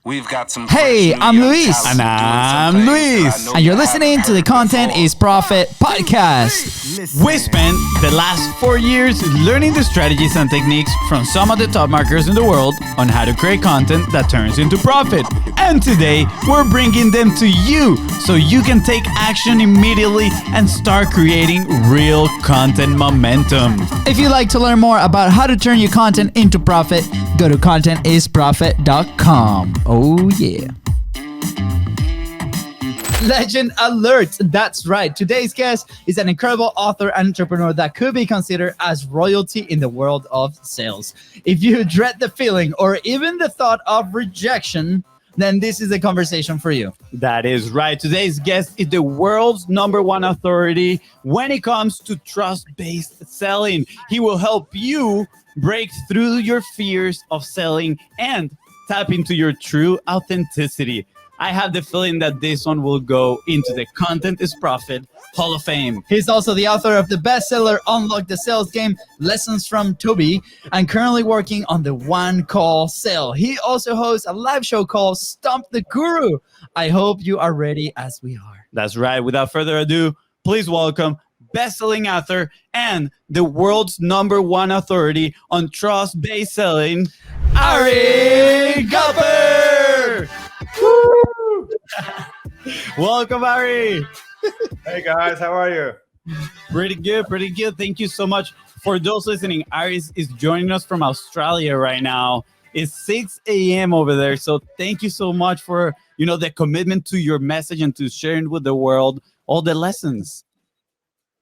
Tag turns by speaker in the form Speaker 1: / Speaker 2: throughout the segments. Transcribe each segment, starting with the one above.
Speaker 1: We've got some.
Speaker 2: Hey, I'm Luis.
Speaker 3: And I'm Luis.
Speaker 2: And you're listening to the Content is Profit podcast.
Speaker 3: We spent the last 4 years learning the strategies and techniques from some of the top marketers in the world on how to create content that turns into profit. And today, we're bringing them to you so you can take action immediately and start creating real content momentum.
Speaker 2: If you'd like to learn more about how to turn your content into profit, go to contentisprofit.com. Oh, yeah. Legend alert. That's right. Today's guest is an incredible author and entrepreneur that could be considered as royalty in the world of sales. If you dread the feeling or even the thought of rejection, then this is a conversation for you.
Speaker 3: That is right. Today's guest is the world's #1 authority when it comes to trust-based selling. He will help you break through your fears of selling and tap into your true authenticity. I have the feeling that this one will go into the Content is Profit Hall of Fame.
Speaker 2: He's also the author of the bestseller Unlock the Sales Game, Lessons from Toby, and currently working on the One Call Sale. He also hosts a live show called Stump the Guru. I hope you are ready as we are.
Speaker 3: That's right. Without further ado, please welcome best-selling author and the world's #1 authority on trust-based selling, Ari Galper. Welcome, Ari.
Speaker 4: Hey guys, how are you?
Speaker 3: Pretty good. Thank you so much. For those listening, Ari is joining us from Australia right now. It's 6 a.m. over there. So thank you so much for the commitment to your message and to sharing with the world all the lessons.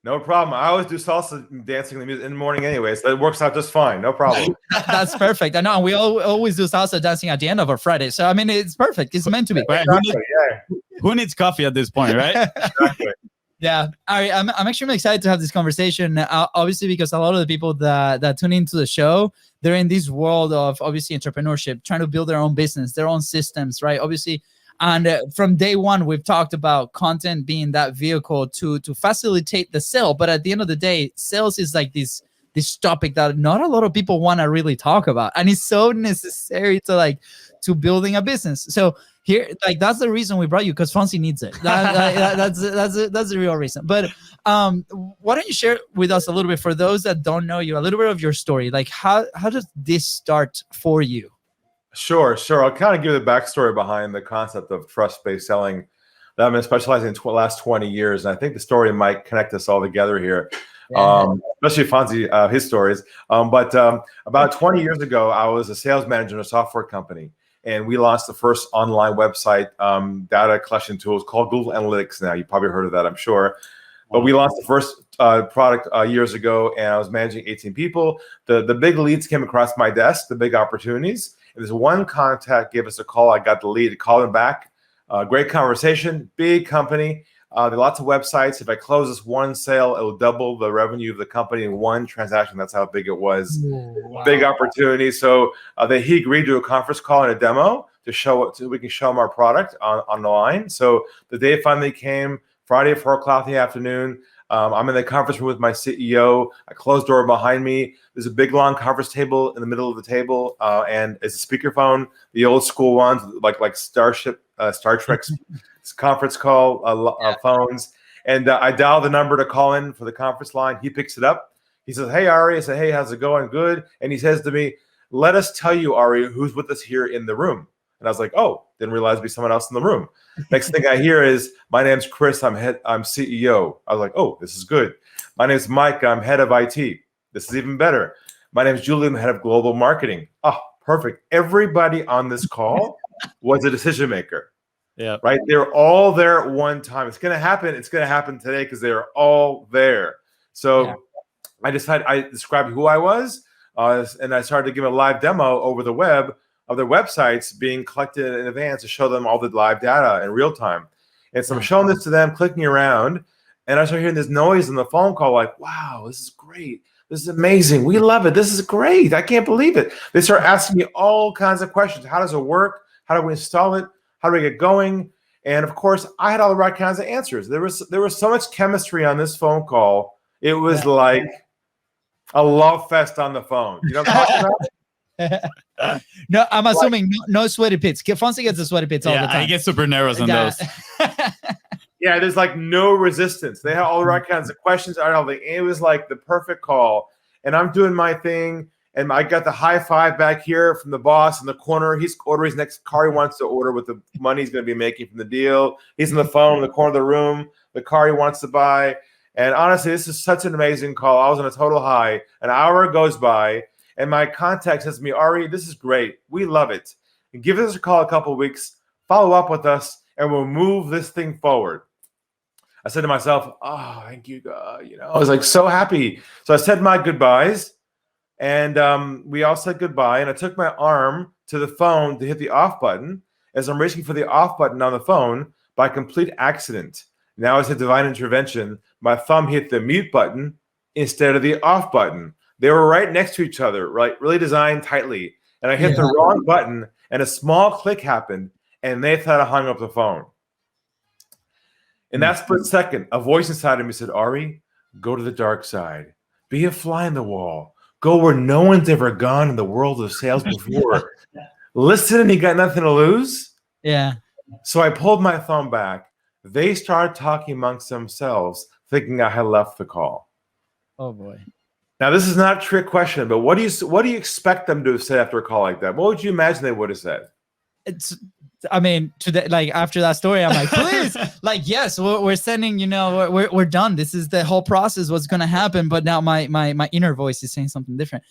Speaker 4: No problem. I always do salsa dancing in the morning anyway, so it works out just fine. No problem.
Speaker 2: That's perfect. I know. We always do salsa dancing at the end of our Friday. So, I mean, it's perfect. It's meant to be.
Speaker 4: Exactly,
Speaker 3: Who needs coffee at this point, right?
Speaker 4: Exactly.
Speaker 2: Yeah. Ari, I'm actually excited to have this conversation, obviously, because a lot of the people that tune into the show, they're in this world of, obviously, entrepreneurship, trying to build their own business, their own systems, right? Obviously. And from day one, we've talked about content being that vehicle to facilitate the sale. But at the end of the day, sales is like this topic that not a lot of people want to really talk about. And it's so necessary to building a business. So here, that's the reason we brought you, because FONZI needs it. That's the real reason. But why don't you share with us a little bit, for those that don't know you, a little bit of your story? Like how does this start for you?
Speaker 4: Sure. I'll kind of give the backstory behind the concept of trust-based selling that I've been specializing in the last 20 years. And I think the story might connect us all together here, especially FONZI, his stories. But about 20 years ago, I was a sales manager in a software company. And we launched the first online website data collection tools called Google Analytics now. You probably heard of that, I'm sure. But we launched the first product years ago, and I was managing 18 people. The big leads came across my desk, the big opportunities. And this one contact gave us a call. I got the lead, called him back. Great conversation, big company. There are lots of websites. If I close this one sale, it will double the revenue of the company in one transaction. That's how big it was. Wow. Big opportunity. So he agreed to a conference call and a demo to show it, so we can show him our product on the line. So the day finally came, Friday at 4 o'clock in the afternoon. I'm in the conference room with my CEO. I closed the door behind me. There's a big, long conference table in the middle of the table, and it's a speakerphone, the old school ones, like Star Trek's conference call phones. And I dial the number to call in for the conference line. He picks it up. He says, "Hey, Ari." I said, "Hey, how's it going?" "Good." And he says to me, "Let us tell you, Ari, who's with us here in the room." And I was like, "Oh, didn't realize there'd be someone else in the room." Next thing I hear is, "My name's Chris. I'm CEO." I was like, "Oh, this is good." "My name's Mike. I'm head of IT." This is even better. "My name's Julie. I'm head of global marketing." Oh, perfect. Everybody on this call was a decision maker.
Speaker 3: Yeah.
Speaker 4: Right. They're all there at one time. It's going to happen. It's going to happen today because they're all there. So I described who I was, and I started to give a live demo over the web of their websites being collected in advance to show them all the live data in real time. And so I'm showing this to them, clicking around, and I start hearing this noise in the phone call like, "Wow, this is great. This is amazing. We love it. This is great. I can't believe it." They start asking me all kinds of questions. How does it work? How do we install it? How do we get going? And of course, I had all the right kinds of answers. There was so much chemistry on this phone call. It was like a love fest on the phone. You know what I'm talking about?
Speaker 2: No, I'm assuming no sweaty pits. Fonzie gets the sweaty pits all the
Speaker 3: Yeah,
Speaker 2: time.
Speaker 3: I get super nervous on those.
Speaker 4: Yeah, there's like no resistance. They had all the right kinds of questions. It was like the perfect call. And I'm doing my thing. And I got the high five back here from the boss in the corner. He's ordering his next car he wants to order with the money he's going to be making from the deal. He's on the phone in the corner of the room, the car he wants to buy. And honestly, this is such an amazing call. I was on a total high. An hour goes by, and my contact says to me, Ari, this is great. We love it. And give us a call a couple of weeks, follow up with us, and we'll move this thing forward. I said to myself, oh, thank you, God. I was like so happy. So I said my goodbyes, and we all said goodbye. And I took my arm to the phone to hit the off button. As I'm reaching for the off button on the phone, by complete accident, now it's a divine intervention, my thumb hit the mute button instead of the off button. They were right next to each other, right? Really designed tightly. And I hit the wrong button, and a small click happened, and they thought I hung up the phone. In that split second, a voice inside of me said, Ari, go to the dark side. Be a fly in the wall. Go where no one's ever gone in the world of sales before. Listen, and you got nothing to lose?
Speaker 2: Yeah.
Speaker 4: So I pulled my thumb back. They started talking amongst themselves, thinking I had left the call.
Speaker 2: Oh, boy.
Speaker 4: Now, this is not a trick question, but what do you expect them to have said after a call like that? What would you imagine they would have said?
Speaker 2: Today, like after that story, I'm like, please, like, yes, we're sending, we're done. This is the whole process. What's going to happen? But now my inner voice is saying something different.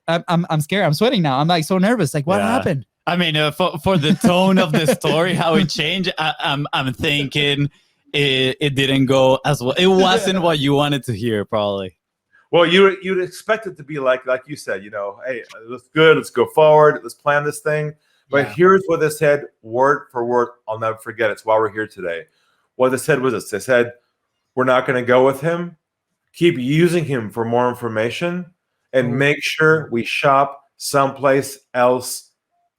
Speaker 2: I'm scared. I'm sweating now. I'm like so nervous. Like, what happened?
Speaker 3: I mean, for the tone of the story, how it changed, I'm thinking it didn't go as well. It wasn't what you wanted to hear, probably.
Speaker 4: Well, you'd expect it to be like you said, hey, let's good. Let's go forward. Let's plan this thing. But here's what they said, word for word. I'll never forget. It's why we're here today. What they said was this. They said, we're not going to go with him. Keep using him for more information and make sure we shop someplace else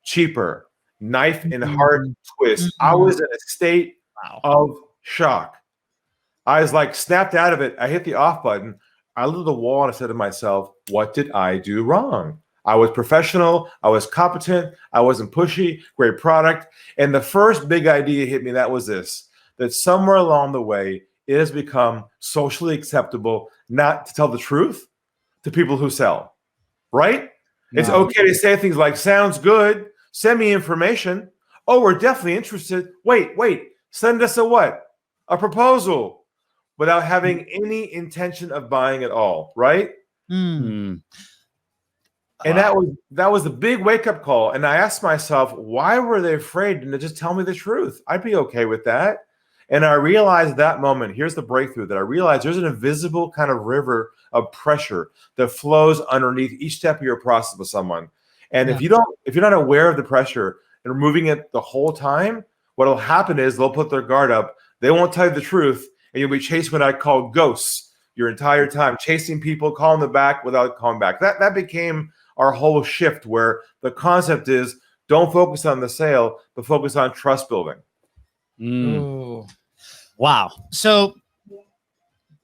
Speaker 4: cheaper. Knife in heart twist. I was in a state of shock. I was like snapped out of it. I hit the off button. I looked at the wall and I said to myself, what did I do wrong? I was professional. I was competent. I wasn't pushy. Great product. And the first big idea hit me. That was this, that somewhere along the way, it has become socially acceptable not to tell the truth to people who sell, right? No. It's okay to say things like, sounds good. Send me information. Oh, we're definitely interested. Wait. Send us a what? A proposal, without having any intention of buying at all, right?
Speaker 2: Mm.
Speaker 4: And that was a big wake-up call. And I asked myself, why were they afraid to just tell me the truth? I'd be okay with that. And I realized that moment, here's the breakthrough, that I realized there's an invisible kind of river of pressure that flows underneath each step of your process with someone. And if you're not aware of the pressure and removing it the whole time, what'll happen is they'll put their guard up. They won't tell you the truth, and you'll be chased what I call ghosts your entire time, chasing people, calling them back without calling back. That became our whole shift, where the concept is don't focus on the sale, but focus on trust building.
Speaker 3: Wow.
Speaker 2: So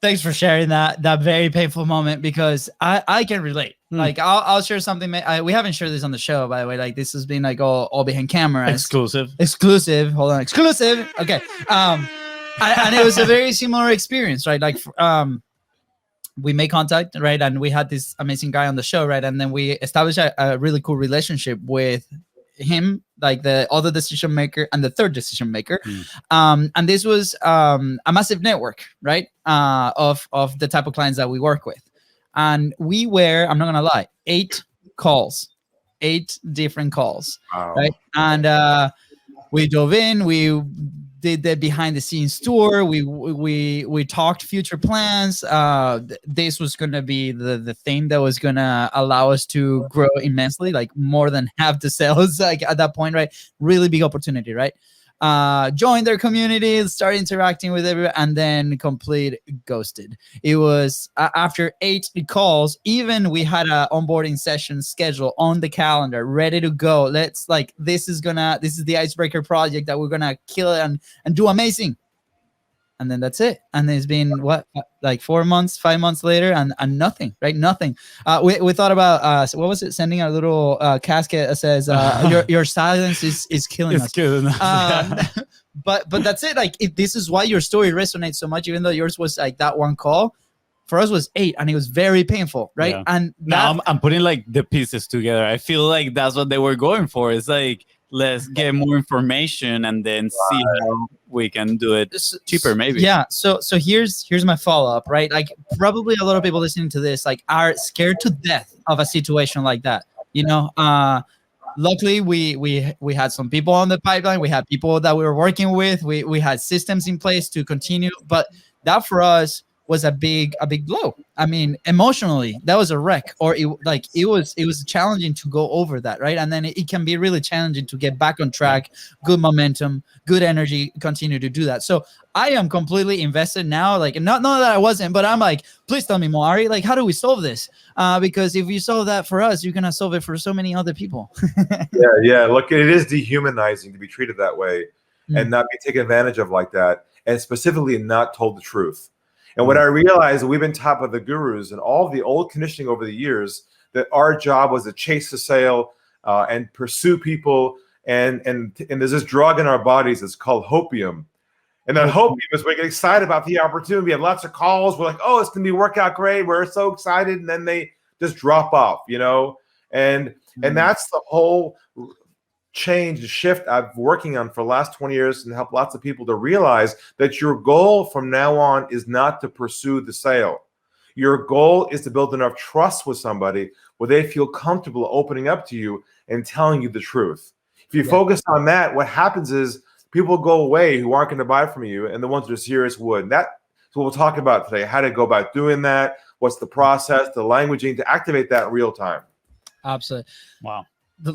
Speaker 2: thanks for sharing that very painful moment, because I can relate. Like I'll share something. We haven't shared this on the show, by the way. Like this has been like all behind camera.
Speaker 3: Exclusive.
Speaker 2: Hold on. Exclusive. Okay. And it was a very similar experience, right? Like we made contact, right? And we had this amazing guy on the show, right? And then we established a really cool relationship with him, like the other decision maker and the third decision maker. And this was a massive network, right? Of the type of clients that we work with. And we were, I'm not gonna lie, 8 different calls, right? And we dove in, we did the behind the scenes tour. We talked future plans. This was going to be the thing that was going to allow us to grow immensely, like more than half the sales, like at that point, right? Really big opportunity, right? Join their community, start interacting with everyone, and then complete ghosted. It was after 8 calls, even we had an onboarding session scheduled on the calendar, ready to go. This is the icebreaker project that we're gonna kill it and do amazing. and then that's it. And it's been what, like 4 months, 5 months later, and nothing, right? Nothing. We thought about what was it? Sending a little casket that says your silence is killing us.
Speaker 3: Killing us.
Speaker 2: But that's it. Like, this is why your story resonates so much, even though yours was like that one call. For us was 8, and it was very painful, right?
Speaker 3: Yeah.
Speaker 2: And
Speaker 3: now I'm putting like the pieces together. I feel like that's what they were going for. It's like, let's get more information and then see how we can do it cheaper, maybe.
Speaker 2: Yeah. So here's my follow-up, right? Like, probably a lot of people listening to this like are scared to death of a situation like that. You know, luckily we had some people on the pipeline. We had people that we were working with. We had systems in place to continue, but that for us was a big blow. I mean, emotionally, that was a wreck, or it was challenging to go over that, right? And then it can be really challenging to get back on track, good momentum, good energy, continue to do that. So I am completely invested now. Like, not that I wasn't, but I'm like, please tell me more, Ari. Like, how do we solve this? Because if you solve that for us, you're gonna solve it for so many other people.
Speaker 4: Yeah. Look, it is dehumanizing to be treated that way and not be taken advantage of like that, and specifically not told the truth. And what I realized, we've been taught by the gurus and all the old conditioning over the years, that our job was to chase the sale and pursue people. And there's this drug in our bodies that's called hopium. And that hopium is we get excited about the opportunity. We have lots of calls. We're like, oh, it's going to work out great. We're so excited. And then they just drop off, you know? And that's the whole change and shift I've been working on for the last 20 years, and help lots of people to realize that your goal from now on is not to pursue the sale. Your goal is to build enough trust with somebody where they feel comfortable opening up to you and telling you the truth. If you focus on that, what happens is people go away who aren't going to buy from you, and the ones that are serious would. And that's what we'll talk about today, how to go about doing that, what's the process, the languaging to activate that in real time.
Speaker 2: Absolutely.
Speaker 3: Wow.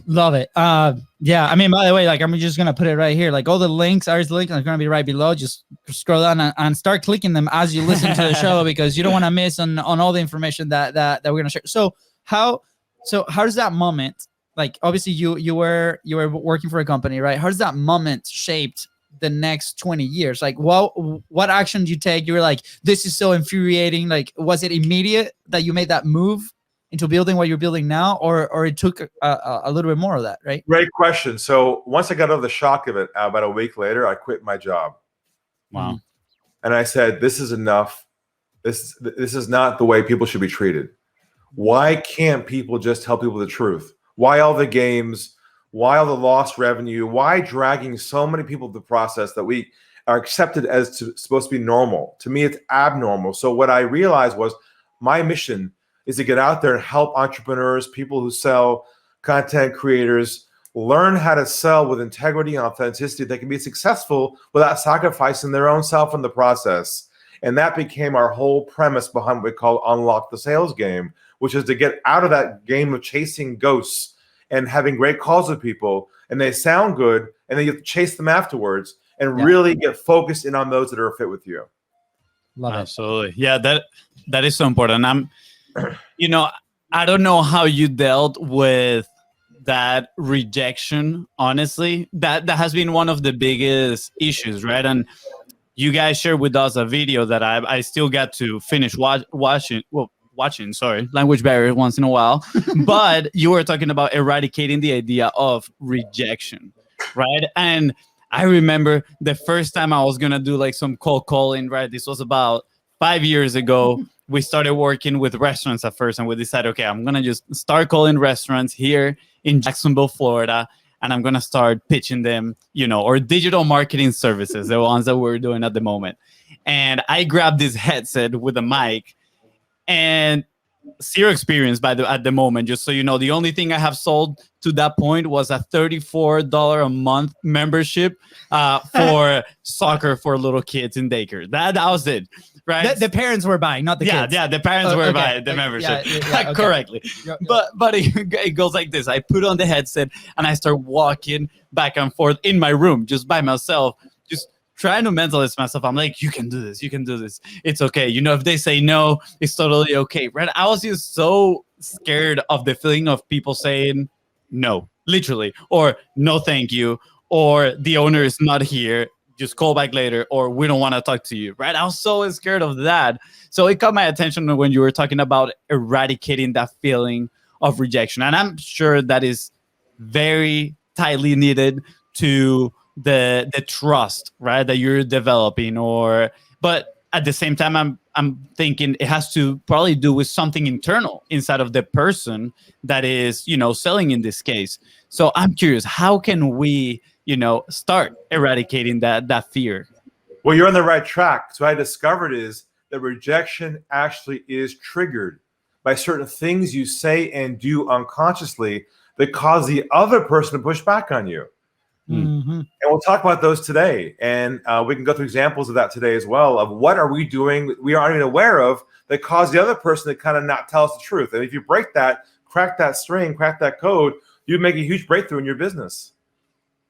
Speaker 2: Love it. Yeah, I mean, by the way, like, I'm just gonna put it right here. Like, all the links, Ari's links are gonna be right below. Just scroll down and start clicking them as you listen to the show, because you don't want to miss on all the information that we're gonna share. So how does that moment, like, obviously you were working for a company, right? How does that moment shaped the next 20 years? Like, what action did you take? You were like, this is so infuriating. Like, was it immediate that you made that move into building what you're building now, or it took a little bit more of that, right?
Speaker 4: Great question. So once I got over the shock of it, about a week later, I quit my job.
Speaker 3: Wow.
Speaker 4: And I said, this is enough. This is not the way people should be treated. Why can't people just tell people the truth? Why all the games? Why all the lost revenue? Why dragging so many people through the process that we are accepted as supposed to be normal? To me, it's abnormal. So what I realized was my mission is to get out there and help entrepreneurs, people who sell, content creators, learn how to sell with integrity and authenticity. They can be successful without sacrificing their own self in the process. And that became our whole premise behind what we call Unlock the Sales Game, which is to get out of that game of chasing ghosts and having great calls with people, and they sound good, and then you have to chase them afterwards and really get focused in on those that are a fit with you.
Speaker 2: Love it.
Speaker 3: Absolutely. Yeah, that is so important. You know, I don't know how you dealt with that rejection, honestly. That has been one of the biggest issues, right? And you guys shared with us a video that I still got to finish watching, language barrier once in a while. But you were talking about eradicating the idea of rejection, right? And I remember the first time I was going to do like some cold calling, right? This was about 5 years ago. We started working with restaurants at first, and we decided, okay, I'm going to just start calling restaurants here in Jacksonville, Florida, and I'm going to start pitching them, you know, or digital marketing services, the ones that we're doing at the moment. And I grabbed this headset with a mic, and zero experience at the moment. Just so you know, the only thing I have sold to that point was a $34 a month membership for soccer for little kids in daycare. That was it. Right,
Speaker 2: the parents were buying, not the kids.
Speaker 3: Yeah, the parents were buying the membership correctly. But it goes like this: I put on the headset and I start walking back and forth in my room just by myself, just trying to mentalize myself. I'm like, you can do this. You can do this. It's okay. You know, if they say no, it's totally okay. Right? I was just so scared of the feeling of people saying no, literally, or no, thank you, or the owner is not here. just call back later, or we don't want to talk to you, right? I was so scared of that. So it caught my attention when you were talking about eradicating that feeling of rejection. And I'm sure that is very tightly needed to the trust, right, that you're developing. But at the same time, I'm thinking it has to probably do with something internal inside of the person that is, selling in this case. So I'm curious, how can we, start eradicating that fear?
Speaker 4: Well, you're on the right track. So what I discovered is that rejection actually is triggered by certain things you say and do unconsciously that cause the other person to push back on you.
Speaker 2: Mm-hmm.
Speaker 4: And we'll talk about those today. And we can go through examples of that today as well, of what are we doing we aren't even aware of that cause the other person to kind of not tell us the truth. And if you break that, crack that string, crack that code, you make a huge breakthrough in your business.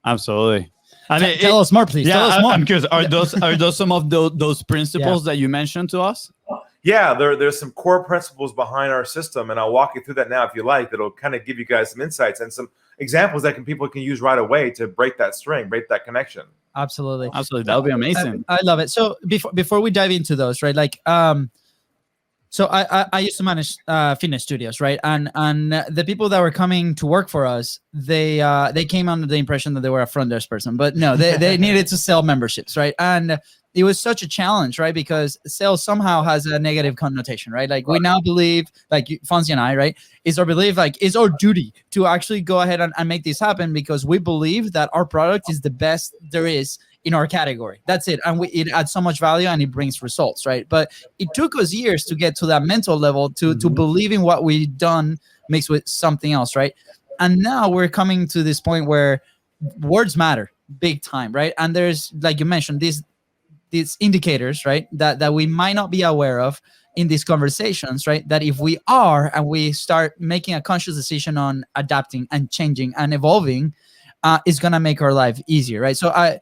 Speaker 3: Absolutely.
Speaker 2: Tell us more, please. Tell us more.
Speaker 3: I'm curious. Are those some of those principles that you mentioned to us?
Speaker 4: Yeah, there's some core principles behind our system, and I'll walk you through that now if you like. That'll kind of give you guys some insights and some examples that people can use right away to break that string, break that connection.
Speaker 2: Absolutely.
Speaker 3: That would be amazing.
Speaker 2: I love it. So before we dive into those, right? Like, so I used to manage fitness studios, right? And the people that were coming to work for us, they came under the impression that they were a front desk person, but no, they needed to sell memberships, right? And it was such a challenge, right? Because sales somehow has a negative connotation, right? Like we now believe, like Fonzie and I, right? It's our belief, like it's our duty to actually go ahead and make this happen because we believe that our product is the best there is in our category. That's it. And it adds so much value and it brings results, right? But it took us years to get to that mental level to believe in what we've done mixed with something else, right? And now we're coming to this point where words matter big time, right? And there's, like you mentioned, these indicators, right, that we might not be aware of in these conversations, right, that if we are and we start making a conscious decision on adapting and changing and evolving, it's gonna make our life easier, right? So I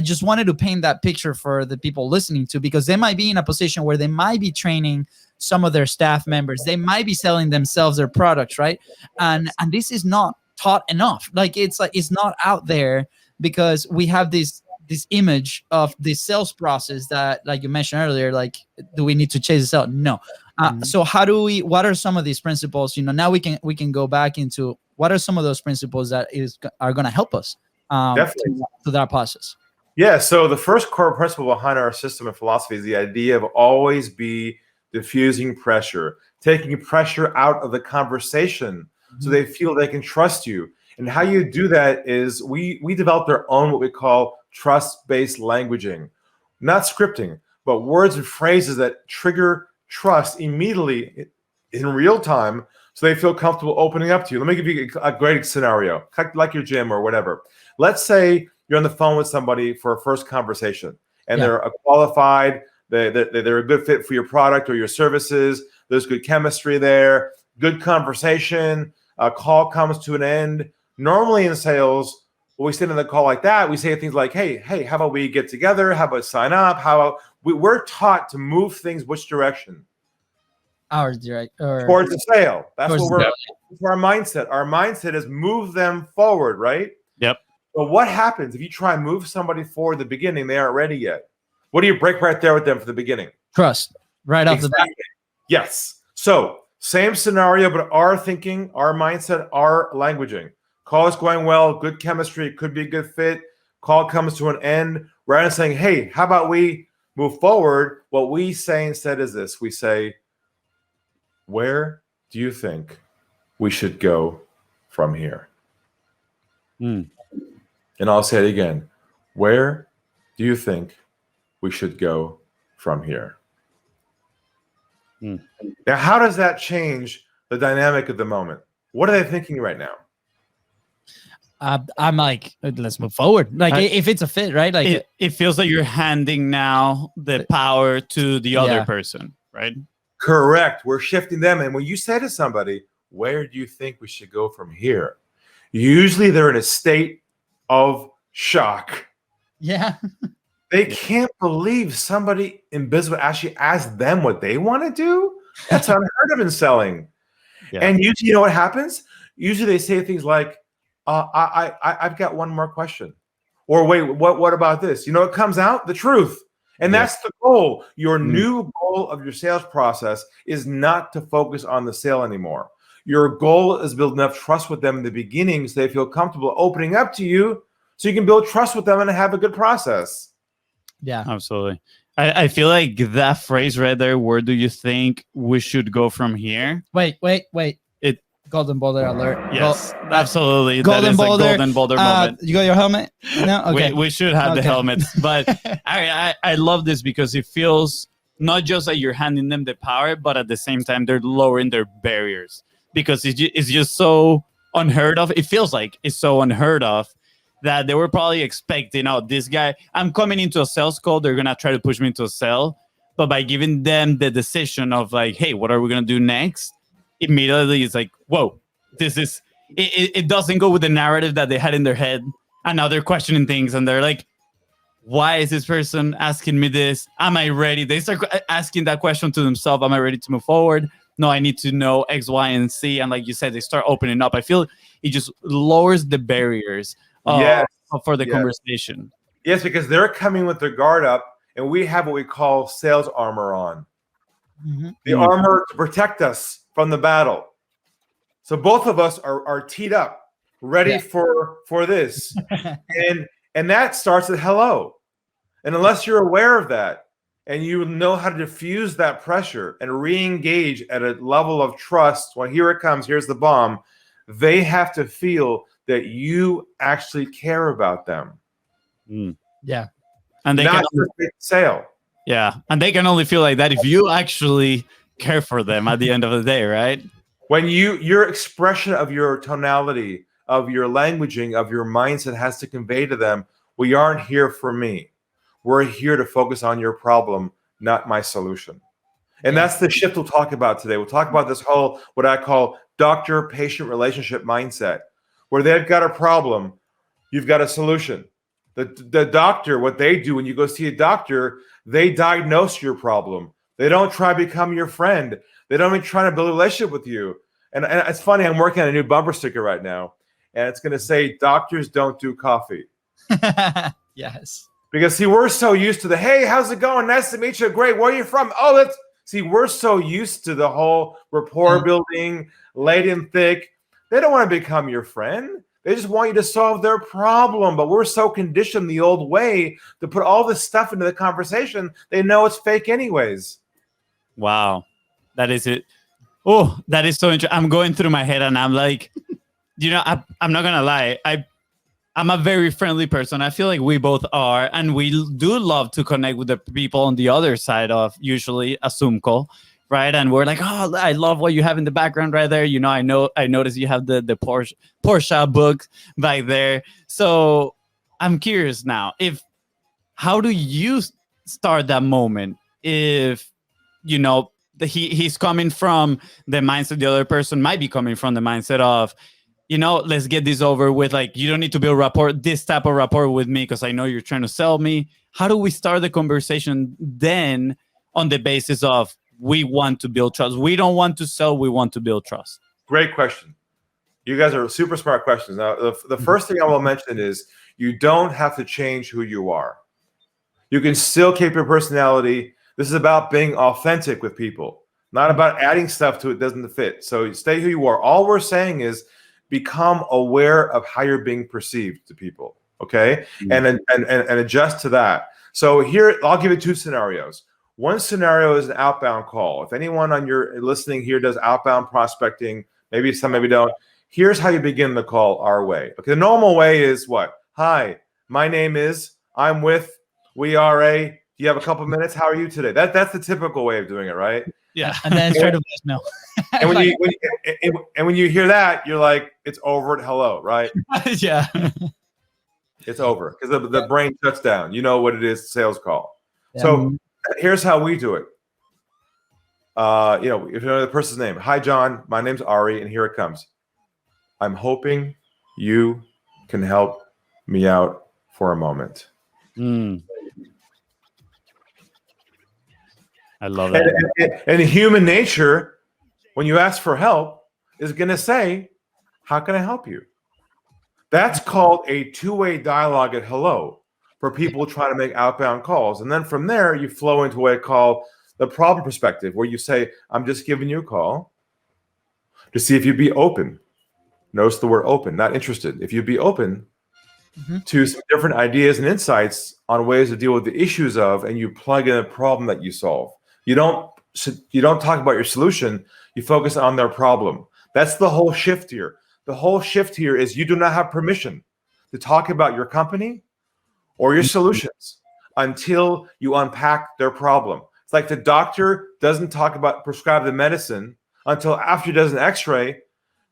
Speaker 2: just wanted to paint that picture for the people listening to, because they might be in a position where they might be training some of their staff members, they might be selling themselves their products, right, and this is not taught enough. Like it's not out there because we have this image of the sales process that, like you mentioned earlier, like, do we need to chase this out? No. So what are some of these principles? Now we can go back into what are some of those principles that are going to help us to that process?
Speaker 4: Yeah. So the first core principle behind our system and philosophy is the idea of always be diffusing pressure, taking pressure out of the conversation so they feel they can trust you. And how you do that is we developed our own what we call trust-based languaging, not scripting, but words and phrases that trigger trust immediately in real time so they feel comfortable opening up to you. Let me give you a great scenario, like your gym or whatever. Let's say you're on the phone with somebody for a first conversation and they're a qualified, they're a good fit for your product or your services. There's good chemistry there, good conversation, a call comes to an end. Normally in sales, when we sit in the call like that, we say things like, hey, how about we get together? How about sign up? How about we're taught to move things which direction?
Speaker 2: Towards the
Speaker 4: sale. That's our mindset. Our mindset is move them forward, right?
Speaker 3: Yep.
Speaker 4: But what happens if you try and move somebody forward at the beginning, they aren't ready yet? What do you break right there with them for the beginning?
Speaker 2: Trust. Right off the bat.
Speaker 4: Yes. So same scenario, but our thinking, our mindset, our languaging. Call is going well, good chemistry, it could be a good fit. Call comes to an end. Rather than saying, hey, how about we move forward? What we say instead is this. We say, where do you think we should go from here? And I'll say it again. Where do you think we should go from here? Now, how does that change the dynamic of the moment? What are they thinking right now?
Speaker 2: I'm like, let's move forward. Like if it's a fit, right? Like
Speaker 3: it feels like you're handing now the power to the other person, right?
Speaker 4: Correct. We're shifting them. And when you say to somebody, where do you think we should go from here? Usually they're in a state of shock.
Speaker 2: Yeah.
Speaker 4: They can't believe somebody in business actually asked them what they want to do. That's unheard of in selling. Yeah. And usually, you know what happens? Usually they say things like, I've got one more question. Or wait, what about this? You know, it comes out the truth. And that's the goal. Your new goal of your sales process is not to focus on the sale anymore. Your goal is build enough trust with them in the beginning so they feel comfortable opening up to you so you can build trust with them and have a good process.
Speaker 2: Yeah,
Speaker 3: absolutely. I feel like that phrase right there, where do you think we should go from here?
Speaker 2: Wait.
Speaker 3: It
Speaker 2: golden boulder alert.
Speaker 3: Yes, absolutely.
Speaker 2: Golden
Speaker 3: that is
Speaker 2: boulder.
Speaker 3: a golden boulder moment.
Speaker 2: You got your helmet? No? Okay.
Speaker 3: We should have the helmets. But I love this because it feels not just that you're handing them the power, but at the same time, they're lowering their barriers because it's just so unheard of. It feels like it's so unheard of that they were probably expecting, oh, this guy, I'm coming into a sales call. They're going to try to push me into a sale. But by giving them the decision of like, hey, what are we going to do next? Immediately it's like, whoa, this is, it doesn't go with the narrative that they had in their head. And now they're questioning things and they're like, why is this person asking me this? Am I ready? They start asking that question to themselves. Am I ready to move forward? No, I need to know X, Y, and Z. And like you said, they start opening up. I feel it just lowers the barriers for the conversation.
Speaker 4: Yes, because they're coming with their guard up and we have what we call sales armor on. The armor to protect us from the battle. So both of us are teed up, ready for this. and that starts at hello. And unless you're aware of that and you know how to diffuse that pressure and re-engage at a level of trust, well, here it comes, here's the bomb, they have to feel that you actually care about them.
Speaker 2: Yeah.
Speaker 3: And they
Speaker 4: not just make the sale.
Speaker 3: Yeah. And they can only feel like that if you actually care for them at the end of the day, right?
Speaker 4: When your expression of your tonality, of your languaging, of your mindset has to convey to them, we aren't here for me. We're here to focus on your problem, not my solution. And that's the shift we'll talk about today. We'll talk about this whole, what I call doctor-patient relationship mindset, where they've got a problem, you've got a solution. The doctor, what they do when you go see a doctor, they diagnose your problem. They don't try to become your friend. They don't even try to build a relationship with you. And it's funny, I'm working on a new bumper sticker right now, and it's going to say, doctors don't do coffee.
Speaker 2: Yes.
Speaker 4: Because, see, we're so used to the, hey, how's it going? Nice to meet you. Great. Where are you from? Oh, see, we're so used to the whole rapport building, laid in thick. They don't want to become your friend. They just want you to solve their problem. But we're so conditioned the old way to put all this stuff into the conversation, they know it's fake anyways.
Speaker 3: Wow. That is it. Oh, that is so interesting. I'm going through my head and I'm like, you know, I'm not going to lie. I'm a very friendly person. I feel like we both are. And we do love to connect with the people on the other side of usually a Zoom call, right? And we're like, oh, I love what you have in the background right there. You know, I noticed you have the Porsche book back there. So I'm curious now, how do you start that moment if, you know, he's coming from the mindset, the other person might be coming from the mindset of, you know, let's get this over with. Like, you don't need to build rapport, this type of rapport with me because I know you're trying to sell me. How do we start the conversation then on the basis of we want to build trust? We don't want to sell, we want to build trust.
Speaker 4: Great question. You guys are super smart questions. Now, the first thing I will mention is you don't have to change who you are. You can still keep your personality. This is about being authentic with people, not about adding stuff to it that doesn't fit. So stay who you are. All we're saying is become aware of how you're being perceived to people, okay? And adjust to that. So here, I'll give you two scenarios. One scenario is an outbound call. If anyone on your listening here does outbound prospecting, maybe some, maybe don't, here's how you begin the call our way. Okay, the normal way is what? Hi, my name is, I'm with, we are a, do you have a couple minutes? How are you today? That's the typical way of doing it, right?
Speaker 2: Yeah, and then straight to voicemail.
Speaker 4: And when you hear that, you're like, it's over at hello, right?
Speaker 2: Yeah.
Speaker 4: It's over because the brain shuts down. You know what it is, sales call.
Speaker 2: Yeah.
Speaker 4: So here's how we do it. You know, if you know the person's name, hi, John, my name's Ari, and here it comes. I'm hoping you can help me out for a moment.
Speaker 3: I love that.
Speaker 4: And human nature, when you ask for help, is going to say, how can I help you? That's called a two-way dialogue at hello for people trying to make outbound calls. And then from there, you flow into what I call the problem perspective, where you say, I'm just giving you a call to see if you'd be open. Notice the word open, not interested. If you'd be open to some different ideas and insights on ways to deal with the issues of, and you plug in a problem that you solve. You don't talk about your solution. You focus on their problem. That's the whole shift here. The whole shift here is you do not have permission to talk about your company or your solutions until you unpack their problem. It's like the doctor doesn't prescribe the medicine until after he does an x-ray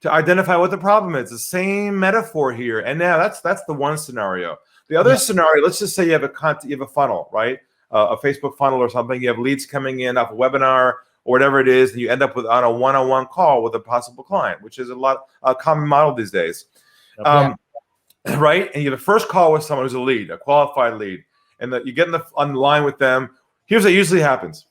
Speaker 4: to identify what the problem is. The same metaphor here. And now that's the one scenario. The other scenario, let's just say you have a funnel, right? A Facebook funnel or something. You have leads coming in off a webinar or whatever it is, and you end up on a one-on-one call with a possible client, which is a common model these days. Right? And you have a first call with someone who's a lead, a qualified lead, and you get on the line with them. Here's what usually happens.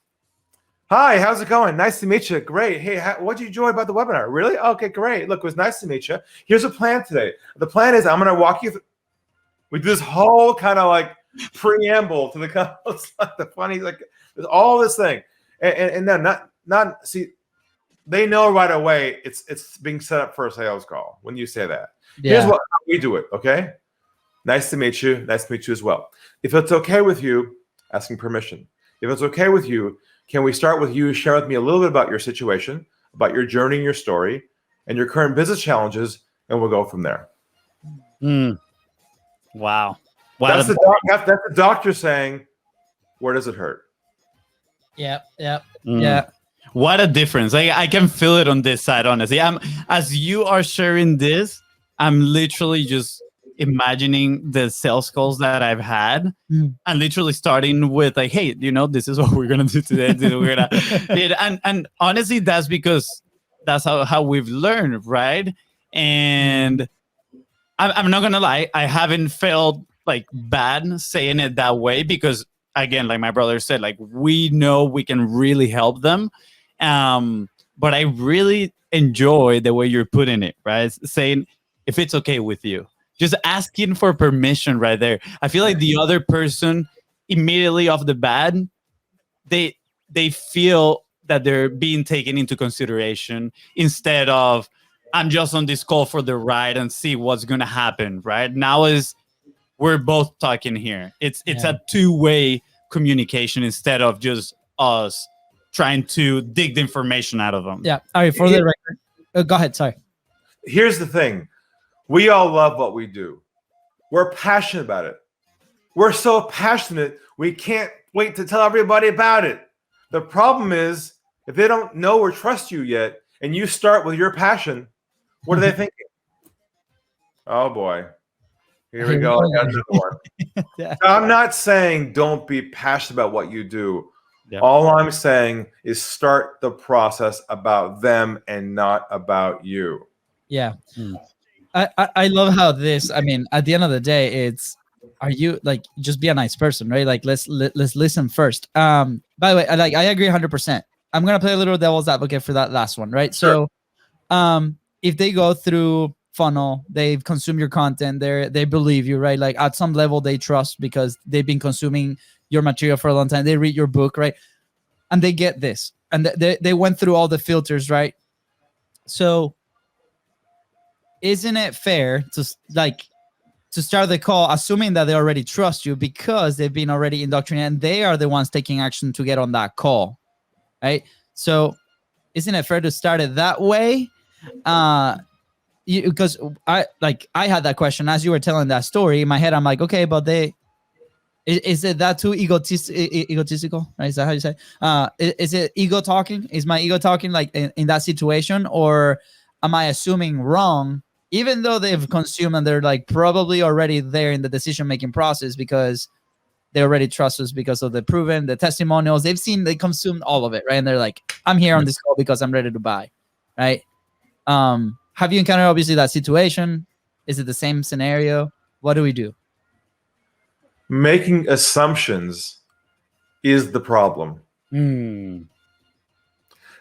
Speaker 4: Hi, how's it going? Nice to meet you. Great. Hey, what did you enjoy about the webinar? Really? Okay, great. Look, it was nice to meet you. Here's a plan today. The plan is I'm going to walk you through. We do this whole kind of like preamble to the it's like the funny, like there's all this thing. And then not see, they know right away it's being set up for a sales call when you say that. Here's how we do it, okay? Nice to meet you. Nice to meet you as well. If it's okay with you, asking permission. If it's okay with you, can we start with you? Share with me a little bit about your situation, about your journey, your story, and your current business challenges, and we'll go from there.
Speaker 3: Wow.
Speaker 4: That's the doctor saying, where does it hurt?
Speaker 2: Yeah.
Speaker 3: What a difference. I can feel it on this side, honestly. As you are sharing this, I'm literally just imagining the sales calls that I've had and literally starting with like, hey, this is what we're going to do today. And honestly, that's because that's how we've learned, right? And I'm not going to lie. I haven't felt like bad saying it that way because, again, like my brother said, like we know we can really help them. But I really enjoy the way you're putting it, right? Saying, if it's okay with you. Just asking for permission right there. I feel like the other person immediately off the bat, they feel that they're being taken into consideration instead of I'm just on this call for the ride and see what's gonna happen. Right now we're both talking here. It's a two-way communication instead of just us trying to dig the information out of them.
Speaker 2: Yeah. All right. For the record, go ahead. Sorry.
Speaker 4: Here's the thing. We all love what we do. We're passionate about it. We're so passionate, we can't wait to tell everybody about it. The problem is, if they don't know or trust you yet, and you start with your passion, what are they thinking? Oh boy, here we go. I got another one. So I'm not saying don't be passionate about what you do. Yeah. All I'm saying is start the process about them and not about you.
Speaker 2: Yeah. I love how this, I mean, at the end of the day, are you like, just be a nice person, right? Like, let's listen first. By the way, I agree 100%. I'm going to play a little devil's advocate for that last one, right? Sure. So, if they go through funnel, they've consumed your content, they believe you, right? Like at some level they trust because they've been consuming your material for a long time. They read your book, right? And they get this, and they went through all the filters, right? So, isn't it fair to start the call assuming that they already trust you because they've been already indoctrinated and they are the ones taking action to get on that call, right? So isn't it fair to start it that way? Because I had that question as you were telling that story in my head. I'm like, okay, but is it that too egotistical? Right? Is that how you say? Is it ego talking? Is my ego talking like in that situation, or am I assuming wrong? Even though they've consumed and they're like probably already there in the decision-making process because they already trust us because of the proven, the testimonials they've seen, they consumed all of it, right? And they're like, I'm here on this call because I'm ready to buy, right? Have you encountered obviously that situation? Is it the same scenario? What do we do?
Speaker 4: Making assumptions is the problem.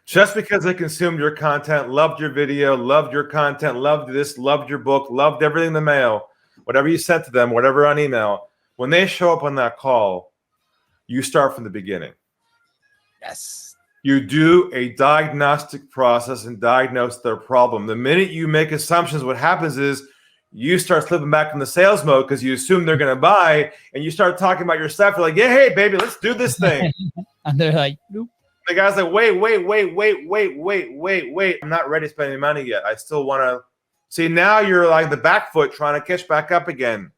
Speaker 4: Just because they consumed your content, loved your video, loved your content, loved this, loved your book, loved everything in the mail, whatever you sent to them, whatever on email, when they show up on that call, you start from the beginning.
Speaker 2: Yes.
Speaker 4: You do a diagnostic process and diagnose their problem. The minute you make assumptions, what happens is you start slipping back in the sales mode because you assume they're going to buy, and you start talking about your stuff. You're like, yeah, hey, baby, let's do this thing.
Speaker 2: And they're like, nope.
Speaker 4: The guy's like, wait. I'm not ready to spend any money yet. I still want to. See, now you're like the back foot trying to catch back up again.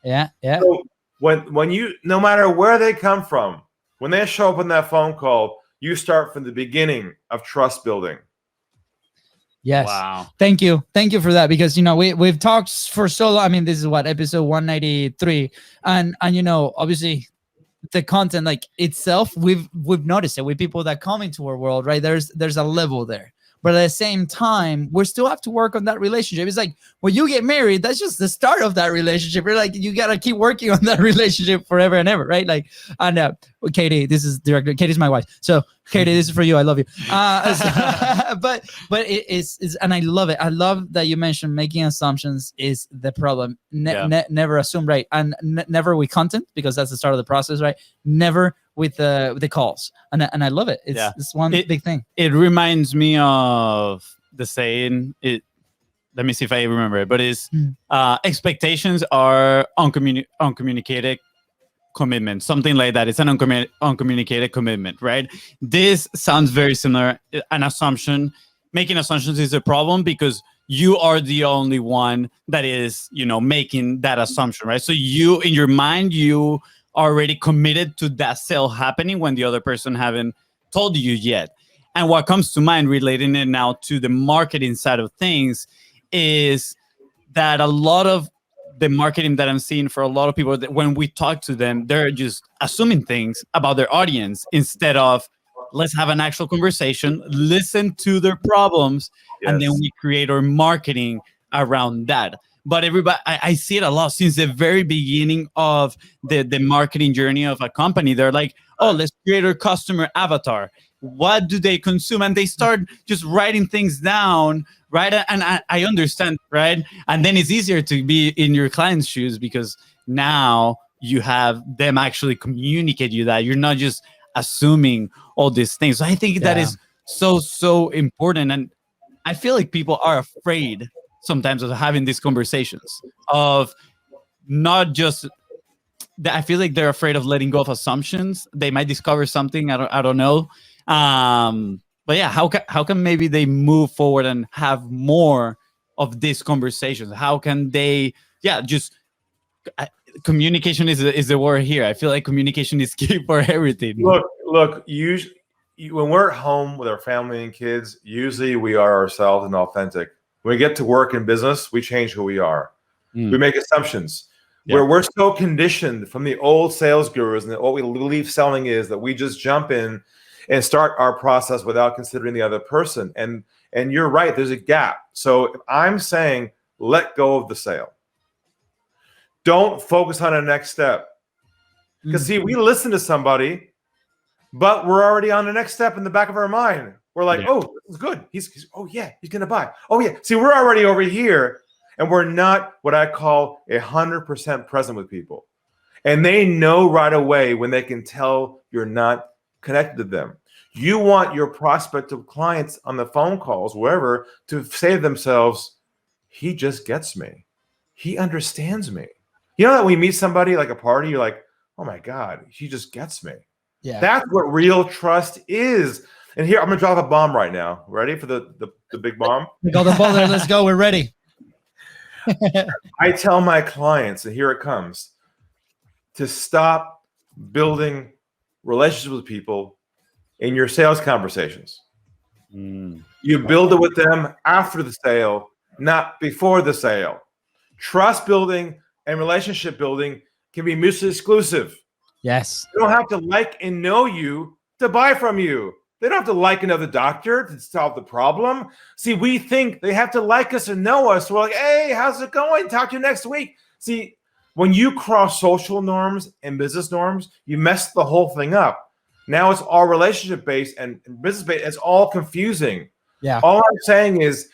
Speaker 2: Yeah.
Speaker 4: So when you, no matter where they come from, when they show up on that phone call, you start from the beginning of trust building.
Speaker 2: Yes.
Speaker 3: Wow.
Speaker 2: Thank you for that, because we've talked for so long. I mean, this is what, episode 193, and obviously the content like itself, we've noticed it with people that come into our world, right? There's a level there, but at the same time, we still have to work on that relationship. It's like when you get married, that's just the start of that relationship. You're like, you gotta keep working on that relationship forever and ever, right? Like, and Katie, this is director. Katie's my wife, so Katie, this is for you. I love you. But it is, and I love it. I love that you mentioned making assumptions is the problem. Never assume, right? And never with content, because that's the start of the process, right? Never with the calls, and I love it. It's one big thing.
Speaker 3: It reminds me of the saying. Let me see if I remember it. But it's expectations are uncommunicated commitment, something like that. It's an uncommunicated commitment, right? This sounds very similar. An assumption, making assumptions is a problem because you are the only one that is, making that assumption, right? So you, in your mind, you already committed to that sale happening when the other person haven't told you yet. And what comes to mind, relating it now to the marketing side of things, is that a lot of the marketing that I'm seeing for a lot of people, that when we talk to them, they're just assuming things about their audience instead of let's have an actual conversation, listen to their problems, and then we create our marketing around that. But everybody, I see it a lot since the very beginning of the marketing journey of a company. They're like, oh, let's create our customer avatar. What do they consume? And they start just writing things down, right? And I understand, right? And then it's easier to be in your client's shoes because now you have them actually communicate you that. You're not just assuming all these things. So I think that is so important. And I feel like people are afraid sometimes of having these conversations, of not just, I feel like they're afraid of letting go of assumptions. They might discover something. I don't know. But yeah, how can maybe they move forward and have more of these conversations? How can they, communication is the word here. I feel like communication is key for everything.
Speaker 4: Look, usually when we're at home with our family and kids, usually we are ourselves and authentic. When we get to work and business, we change who we are. We make assumptions. Where we're so conditioned from the old sales gurus, and what we believe selling is that we just jump in and start our process without considering the other person. And you're right, there's a gap. So if I'm saying, let go of the sale. Don't focus on the next step. Because see, we listen to somebody, but we're already on the next step in the back of our mind. We're like, oh, this is good. He's going to buy. Oh yeah. See, we're already over here, and we're not what I call 100% present with people. And they know right away when they can tell you're not connected to them. You want your prospective clients on the phone calls, wherever, to say to themselves, he just gets me. He understands me. You know that when you meet somebody like a party, you're like, oh my God, he just gets me. Yeah. That's what real trust is. And here, I'm going to drop a bomb right now. Ready for the big bomb?
Speaker 2: We got the ball there. Let's go. We're ready.
Speaker 4: I tell my clients, and here it comes, to stop building relationships with people in your sales conversations. You build it with them after the sale, not before the sale. Trust building and relationship building can be mutually exclusive.
Speaker 2: Yes.
Speaker 4: They don't have to like and know you to buy from you. They don't have to like another doctor to solve the problem. See, we think they have to like us and know us. We're like, hey, how's it going? Talk to you next week. See, when you cross social norms and business norms, you mess the whole thing up. Now it's all relationship based and business based. It's all confusing.
Speaker 2: Yeah.
Speaker 4: All I'm saying is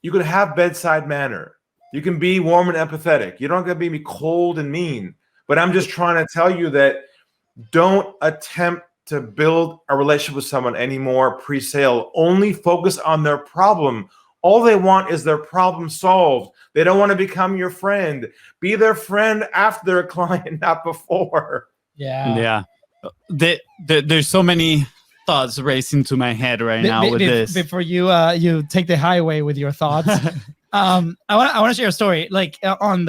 Speaker 4: you can have bedside manner. You can be warm and empathetic. You don't got to be cold and mean. But I'm just trying to tell you that don't attempt to build a relationship with someone anymore pre-sale. Only focus on their problem. All they want is their problem solved. They don't want to become your friend. Be their friend after they're a client, not before.
Speaker 2: Yeah.
Speaker 3: There's so many thoughts racing to my head right now with this.
Speaker 2: Before you take the highway with your thoughts, I want to share a story like on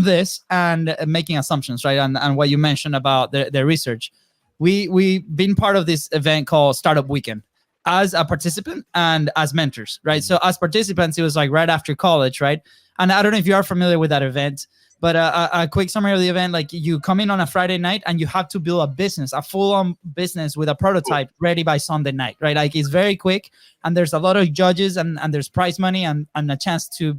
Speaker 2: this and making assumptions, right? And what you mentioned about the research. We've been part of this event called Startup Weekend as a participant and as mentors, right? So as participants, it was like right after college, right? And I don't know if you are familiar with that event, but a quick summary of the event, like you come in on a Friday night and you have to build a business, a full-on business with a prototype ready by Sunday night, right? Like it's very quick and there's a lot of judges and there's prize money and a chance to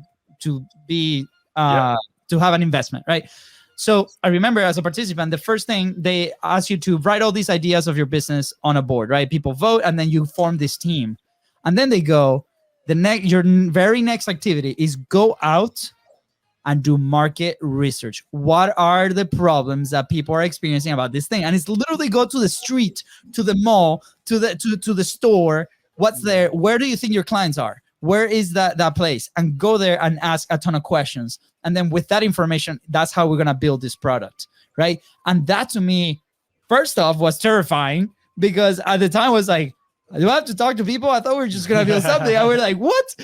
Speaker 2: be, to have an investment, right? So I remember as a participant, the first thing they ask you to write all these ideas of your business on a board, right? People vote and then you form this team. And then they go, your very next activity is go out and do market research. What are the problems that people are experiencing about this thing? And it's literally go to the street, to the mall, to the store. What's there? Where do you think your clients are? Where is that place? And go there and ask a ton of questions. And then with that information, that's how we're going to build this product, right? And that to me, first off, was terrifying because at the time I was like, do I have to talk to people? I thought we were just going to build something. I was like, what?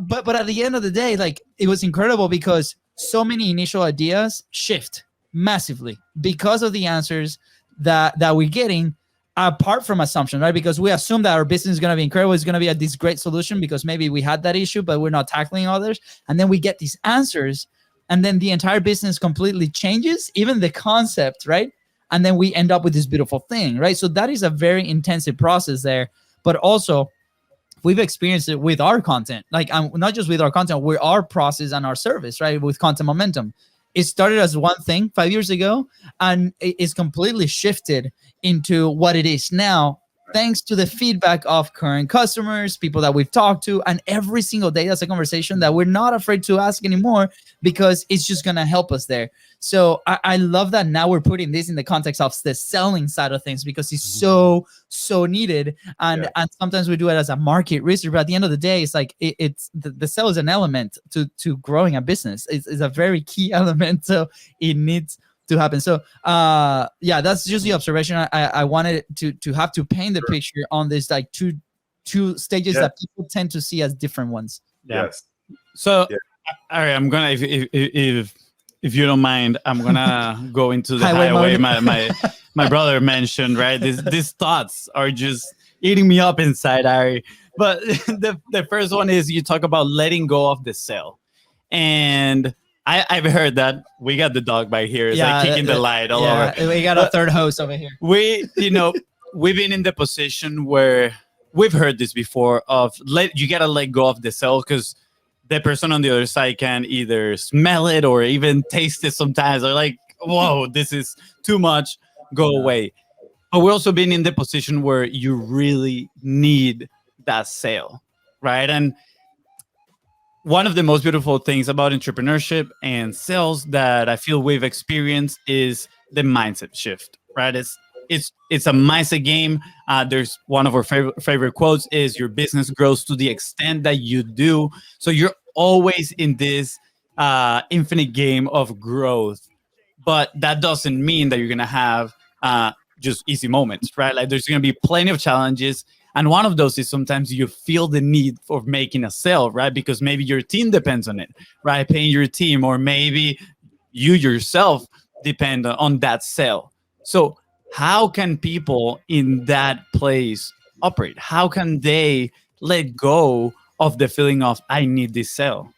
Speaker 2: But at the end of the day, like it was incredible because so many initial ideas shift massively because of the answers that we're getting apart from assumption, right? Because we assume that our business is going to be incredible. It's going to be this great solution because maybe we had that issue, but we're not tackling others. And then we get these answers and then the entire business completely changes, even the concept, right? And then we end up with this beautiful thing, right? So that is a very intensive process there. But also, we've experienced it with our content, like not just with our content, with our process and our service, right? With Content Momentum. It started as one thing 5 years ago, and it's completely shifted into what it is now, thanks to the feedback of current customers, people that we've talked to, and every single day that's a conversation that we're not afraid to ask anymore because it's just going to help us there. So I love that now we're putting this in the context of the selling side of things because it's so needed. And sometimes we do it as a market research, but at the end of the day, it's like it's the sell is an element to growing a business. It's a very key element. So it needs to happen. So that's just the observation I wanted to have to paint the picture on this like two stages that people tend to see as different ones.
Speaker 4: Yes.
Speaker 3: So Ari, I'm gonna if you don't mind, I'm gonna go into the highway. My brother mentioned, right? These thoughts are just eating me up inside, Ari. But the first one is you talk about letting go of the sale, and I've heard that we got the dog by here. It's like kicking the light all over.
Speaker 2: We got a third host over here.
Speaker 3: We've been in the position where we've heard this before of you got to let go of the sale because the person on the other side can either smell it or even taste it sometimes. They're like, whoa, this is too much. Go away. But we're also been in the position where you really need that sale, right? And one of the most beautiful things about entrepreneurship and sales that I feel we've experienced is the mindset shift, right? It's a mindset game. There's one of our favorite quotes is your business grows to the extent that you do. So you're always in this infinite game of growth, but that doesn't mean that you're going to have just easy moments, right? Like there's going to be plenty of challenges. And one of those is sometimes you feel the need for making a sale, right? Because maybe your team depends on it, right? Paying your team, or maybe you yourself depend on that sale. So how can people in that place operate? How can they let go of the feeling of, I need this sale?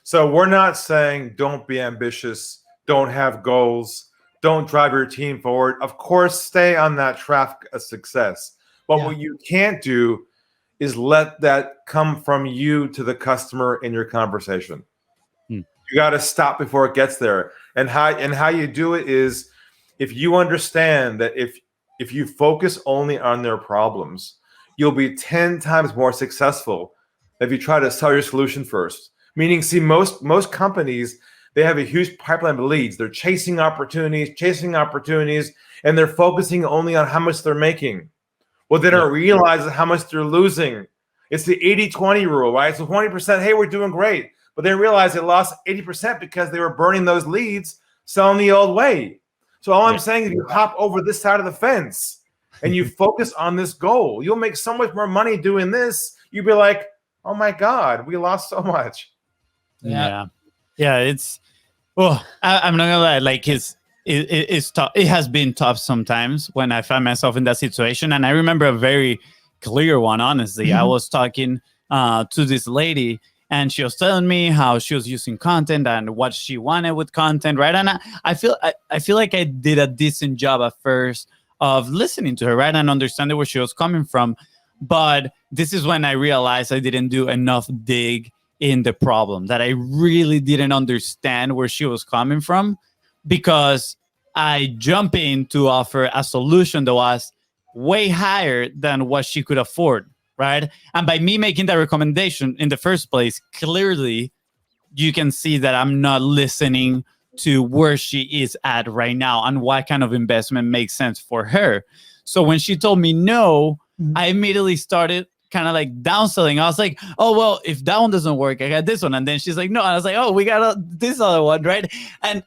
Speaker 4: So we're not saying don't be ambitious, don't have goals, don't drive your team forward. Of course, stay on that track of success. But what you can't do is let that come from you to the customer in your conversation. You got to stop before it gets there. And how you do it is, if you understand that if if you focus only on their problems, you'll be 10 times more successful if you try to sell your solution first. Meaning, see, most companies, they have a huge pipeline of leads. They're chasing opportunities, and they're focusing only on how much they're making. What they don't realize is how much they're losing. It's the 80-20 rule, right? So 20%, hey, we're doing great. But they realized they lost 80% because they were burning those leads selling the old way. So all I'm saying is, if you hop over this side of the fence and you focus on this goal, you'll make so much more money doing this. You'll be like, oh my God, we lost so much.
Speaker 3: Yeah. It's, I'm not gonna lie, like it's tough. It has been tough sometimes when I find myself in that situation. And I remember a very clear one, honestly. I was talking to this lady, and she was telling me how she was using content and what she wanted with content, right? And I feel like I did a decent job at first of listening to her, right, and understanding where she was coming from. But this is when I realized I didn't do enough dig in the problem, that I really didn't understand where she was coming from, because I jumped in to offer a solution that was way higher than what she could afford, right? And by me making that recommendation in the first place, clearly you can see that I'm not listening to where she is at right now and what kind of investment makes sense for her. So when she told me no, I immediately started kind of like downselling. I was like, oh, well, if that one doesn't work, I got this one. And then she's like, no. And I was like, oh, we got this other one, right? And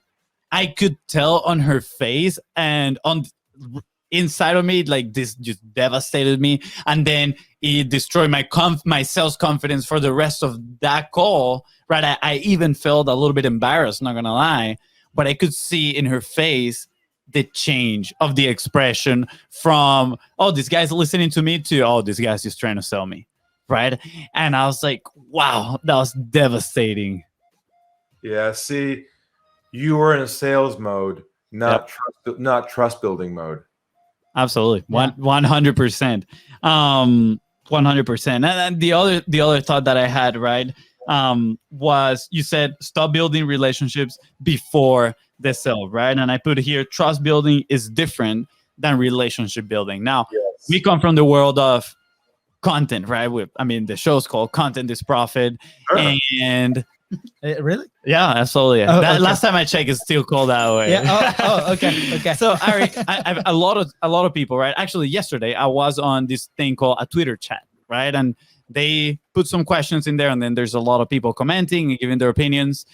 Speaker 3: I could tell on her face and on inside of me, like, this just devastated me. And then it destroyed my sales confidence for the rest of that call, right? I even felt a little bit embarrassed, not gonna lie, but I could see in her face the change of the expression from, oh, this guy's listening to me, to, oh, this guy's just trying to sell me, right? And I was like, wow, that was devastating.
Speaker 4: Yeah, see, you were in a sales mode, not trust building mode.
Speaker 3: Absolutely. 100%. 100%. And the other thought that I had, right, was, you said stop building relationships before the sale, right? And I put here, trust building is different than relationship building. Now, we come from the world of content, right? The show's called Content is Profit. Sure. And
Speaker 2: really?
Speaker 3: Yeah, absolutely. Last time I checked, it's still called that way.
Speaker 2: Yeah. Okay.
Speaker 3: So, Ari, I've a lot of people, right? Actually, yesterday I was on this thing called a Twitter chat, right? And they put some questions in there, and then there's a lot of people commenting and giving their opinions.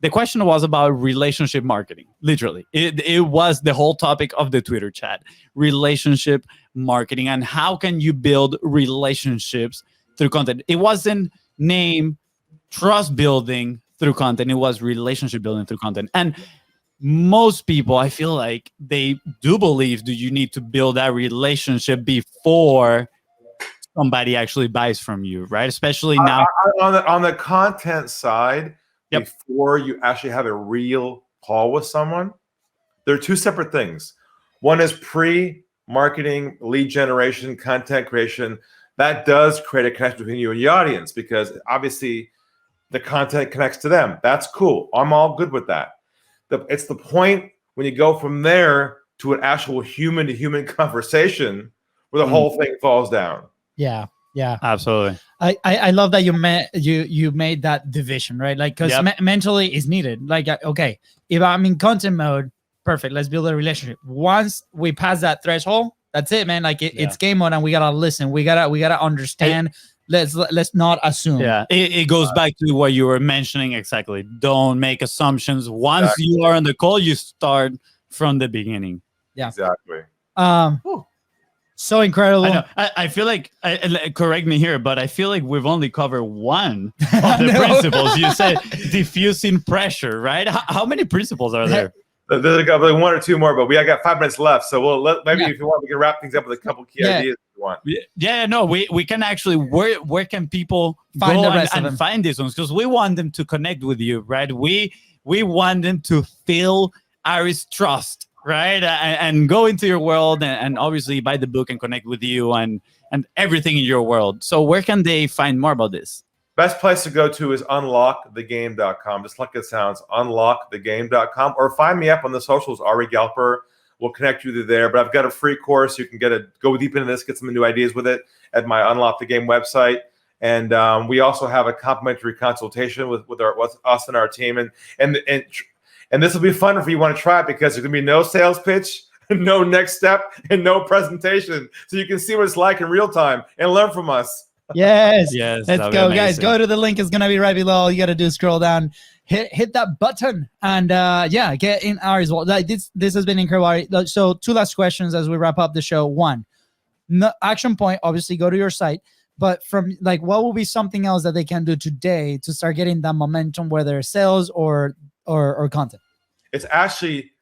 Speaker 3: The question was about relationship marketing. Literally, it was the whole topic of the Twitter chat: relationship marketing, and how can you build relationships through content. It wasn't named trust building through content, it was relationship building through content. And most people, I feel like, they do believe that you need to build that relationship before somebody actually buys from you, right? Especially now
Speaker 4: on the content side, before you actually have a real call with someone, there are two separate things. One is pre-marketing, lead generation, content creation. That does create a connection between you and the audience, because obviously the content connects to them. That's cool. I'm all good with that. It's the point when you go from there to an actual human-to-human conversation where the whole thing falls down.
Speaker 2: Yeah,
Speaker 3: absolutely.
Speaker 2: I love that you made that division, right? Like, because mentally is needed. Like, okay, if I'm in content mode, perfect, let's build a relationship. Once we pass that threshold, that's it, man. Like, it's game on, and we gotta listen. We gotta understand. Let's not assume.
Speaker 3: Yeah, it goes back to what you were mentioning exactly. Don't make assumptions. Once you are on the call, you start from the beginning.
Speaker 2: Yeah,
Speaker 4: exactly.
Speaker 2: So incredible.
Speaker 3: I know. I feel like, correct me here, but I feel like we've only covered one of the principles. You said diffusing pressure, right? How many principles are there?
Speaker 4: There's a couple, like one or two more, but I got 5 minutes left, so maybe if you want, we can wrap things up with a couple key ideas if you want.
Speaker 3: Yeah, no, we can actually. Where can people
Speaker 2: find
Speaker 3: go
Speaker 2: the rest
Speaker 3: and find these ones? Because we want them to connect with you, right? We want them to feel Ari's trust, right? And go into your world and obviously buy the book and connect with you and everything in your world. So where can they find more about this?
Speaker 4: Best place to go to is unlockthegame.com. Just like it sounds, unlockthegame.com. Or find me up on the socials, Ari Galper. we'll connect you to there. But I've got a free course. You can go deep into this, get some new ideas with it at my Unlock the Game website. And we also have a complimentary consultation with us and our team. And this will be fun if you want to try it, because there's going to be no sales pitch, no next step, and no presentation. So you can see what it's like in real time and learn from us.
Speaker 2: Yes.
Speaker 3: Yes.
Speaker 2: Let's go, guys. Go to the link. It's going to be right below. All you got to do is scroll down, hit that button, and get in Ari's wallet. Like this has been incredible, Ari. So 2 last questions as we wrap up the show. 1, no action point, obviously go to your site, but from like, what will be something else that they can do today to start getting that momentum, whether sales or content?
Speaker 4: It's actually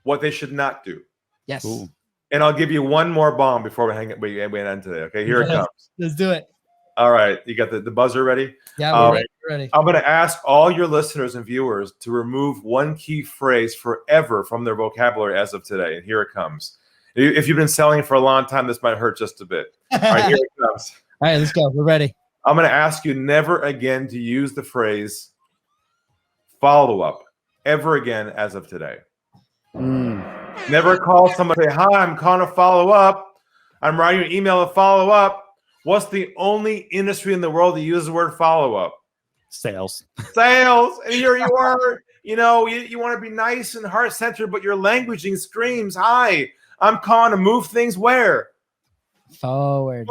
Speaker 4: what they should not do.
Speaker 2: Yes.
Speaker 3: Ooh.
Speaker 4: And I'll give you one more bomb before we end today. Okay, here it comes.
Speaker 2: Let's do it.
Speaker 4: All right, you got the buzzer ready?
Speaker 2: Yeah, we're ready.
Speaker 4: I'm going to ask all your listeners and viewers to remove one key phrase forever from their vocabulary as of today. And here it comes. If you've been selling for a long time, this might hurt just a bit. All right, here it comes.
Speaker 2: All right, let's go. We're ready.
Speaker 4: I'm going to ask you never again to use the phrase follow-up ever again as of today. Never call somebody and say, hi, I'm calling to follow up. I'm writing you an email to follow up. What's the only industry in the world that uses the word follow-up?
Speaker 3: Sales.
Speaker 4: Sales. And here you are. You know, you want to be nice and heart-centered, but your languaging screams, hi, I'm calling to move things where?
Speaker 2: Forward.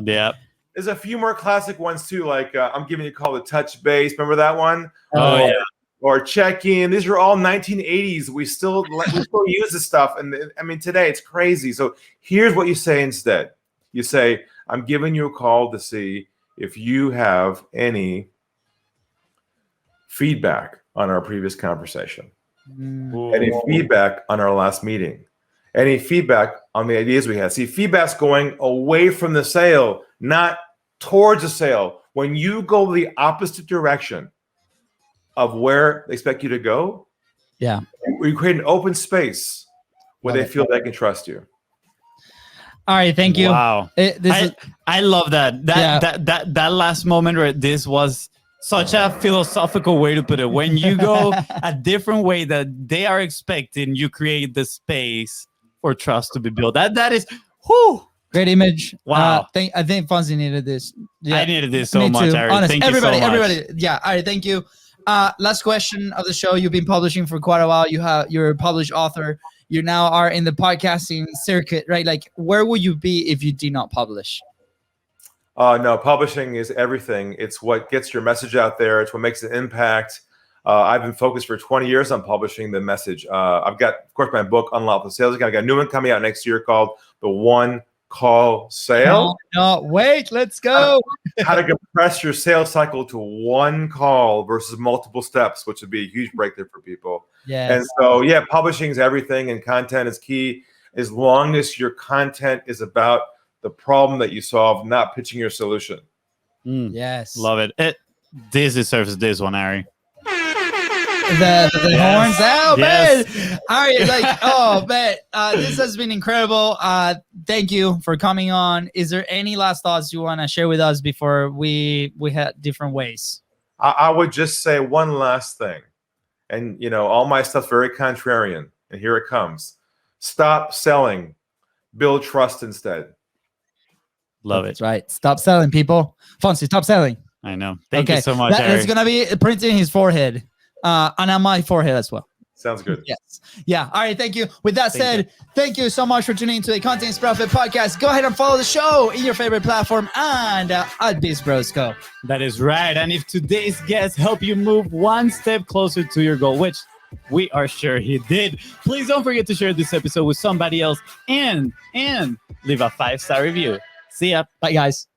Speaker 3: Yep.
Speaker 4: There's a few more classic ones too, like I'm giving you a call to touch base. Remember that one?
Speaker 3: Oh, yeah.
Speaker 4: Or check-in. These are all 1980s. We still use this stuff. And I mean, today it's crazy. So here's what you say instead. You say, I'm giving you a call to see if you have any feedback on our previous conversation. Any feedback on our last meeting. Any feedback on the ideas we had. See, feedback's going away from the sale, not towards the sale. When you go the opposite direction of where they expect you to go, we create an open space where they feel they can trust you.
Speaker 2: All right, thank you.
Speaker 3: Wow, I love that. That last moment where this was such a philosophical way to put it. When you go a different way that they are expecting, you create the space for trust to be built. That is,
Speaker 2: great image.
Speaker 3: Wow.
Speaker 2: I think Fonzie needed this.
Speaker 3: I needed this so much, Ari.
Speaker 2: Honest,
Speaker 3: thank
Speaker 2: everybody,
Speaker 3: you so much.
Speaker 2: everybody. Yeah, all right, thank you. Last question of the show. You've been publishing for quite a while. You're a published author. You now are in the podcasting circuit, right? Like, where would you be if you did not publish?
Speaker 4: No, publishing is everything. It's what gets your message out there. It's what makes an impact. I've been focused for 20 years on publishing the message. I've got, of course, my book, Unlock the Sales. I've got a new one coming out next year called The One Call Sale.
Speaker 2: No, wait, let's go.
Speaker 4: How to compress your sales cycle to one call versus multiple steps, which would be a huge breakthrough for people.
Speaker 2: Yes.
Speaker 4: And so, yeah, publishing is everything, and content is key. As long as your content is about the problem that you solve, not pitching your solution.
Speaker 2: Yes.
Speaker 3: Love it. This deserves this one, Ari.
Speaker 2: The horns out,
Speaker 3: Yes.
Speaker 2: man. All right, like, oh man, this has been incredible. Thank you for coming on. Is there any last thoughts you want to share with us before we head different ways?
Speaker 4: I would just say one last thing, and all my stuff's very contrarian, and here it comes. Stop selling, build trust instead.
Speaker 3: Love it.
Speaker 2: That's right. Stop selling, people. Fonzie, stop selling.
Speaker 3: I know. Thank you so much, Ari.
Speaker 2: That's gonna be printed in his forehead. And on my forehead as well.
Speaker 4: Sounds good.
Speaker 2: Yes. Yeah. All right. Thank you. With that said, thank you so much for tuning into the Content is Profit podcast. Go ahead and follow the show in your favorite platform and at BIZBROS Co.
Speaker 3: That is right. And if today's guest helped you move one step closer to your goal, which we are sure he did, please don't forget to share this episode with somebody else and leave a 5-star review. See ya.
Speaker 2: Bye, guys.